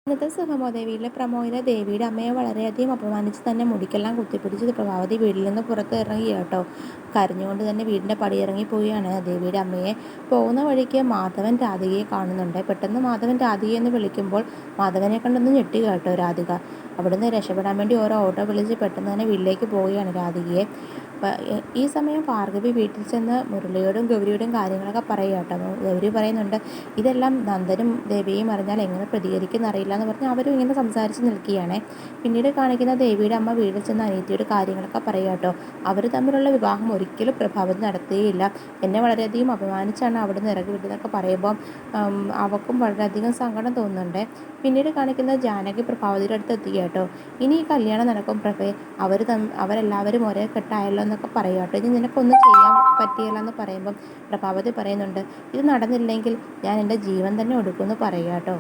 ഇന്നത്തെ സുഗമോദേവിയിലെ പ്രമോയിലെ ദേവിയുടെ അമ്മയെ വളരെയധികം അപമാനിച്ച് തന്നെ മുടിക്കെല്ലാം കുത്തിപ്പിടിച്ച് പ്രഭാവതി വീട്ടിൽ നിന്ന് പുറത്ത് ഇറങ്ങി കേട്ടോ. കരഞ്ഞുകൊണ്ട് തന്നെ വീടിൻ്റെ പടിയിറങ്ങി പോവുകയാണ് ദേവിയുടെ അമ്മയെ. പോകുന്ന വഴിക്ക് മാധവൻ രാധികയെ കാണുന്നുണ്ട്. പെട്ടെന്ന് മാധവൻ രാധികയെ എന്ന് വിളിക്കുമ്പോൾ മാധവനെ കണ്ടൊന്ന് ഞെട്ടി കേട്ടോ രാധിക. അവിടുന്ന് രക്ഷപ്പെടാൻ വേണ്ടി ഓരോ ഓട്ടോ വിളിച്ച് പെട്ടെന്ന് തന്നെ വീട്ടിലേക്ക് പോവുകയാണ് രാധികയെ. ഈ സമയം ഭാർഗവി വീട്ടിൽ ചെന്ന് മുരളിയോടും ഗൗരിയോടും കാര്യങ്ങളൊക്കെ പറയുക കേട്ടോ. ഗൗരി പറയുന്നുണ്ട്, ഇതെല്ലാം നന്ദനും ദേവിയും അറിഞ്ഞാൽ എങ്ങനെ പ്രതികരിക്കുന്ന അറിയില്ല എന്ന് പറഞ്ഞ് അവരും ഇങ്ങനെ സംസാരിച്ച് നിൽക്കുകയാണ്. പിന്നീട് കാണിക്കുന്ന ദേവിയുടെ അമ്മ വീട്ടിൽ ചെന്ന് അനിയത്തിയോട് കാര്യങ്ങളൊക്കെ പറയുക കേട്ടോ. അവർ തമ്മിലുള്ള വിവാഹം ഒരിക്കലും പ്രഭാവതി നടത്തുകയില്ല, എന്നെ വളരെയധികം അപമാനിച്ചാണ് അവിടെ നിന്ന് ഇറങ്ങി വിട്ടതെന്നൊക്കെ പറയുമ്പോൾ അവൾക്കും വളരെയധികം സങ്കടം തോന്നുന്നുണ്ട്. പിന്നീട് കാണിക്കുന്ന ജാനകി പ്രഭാവതിയുടെ അടുത്ത് എത്തുക കേട്ടോ. ഇനി ഈ കല്യാണം നടക്കും പ്രഭേ, അവരെല്ലാവരും ഒരേ കെട്ടായല്ലോ എന്നൊക്കെ പറയുക കേട്ടോ. ഇനി നിനക്കൊന്നും ചെയ്യാൻ പറ്റിയില്ല എന്ന് പറയുമ്പം പ്രഭാവതി പറയുന്നുണ്ട്, ഇത് നടന്നില്ലെങ്കിൽ ഞാൻ എൻ്റെ ജീവൻ തന്നെ ഒടുക്കുമെന്ന് പറയുക കേട്ടോ.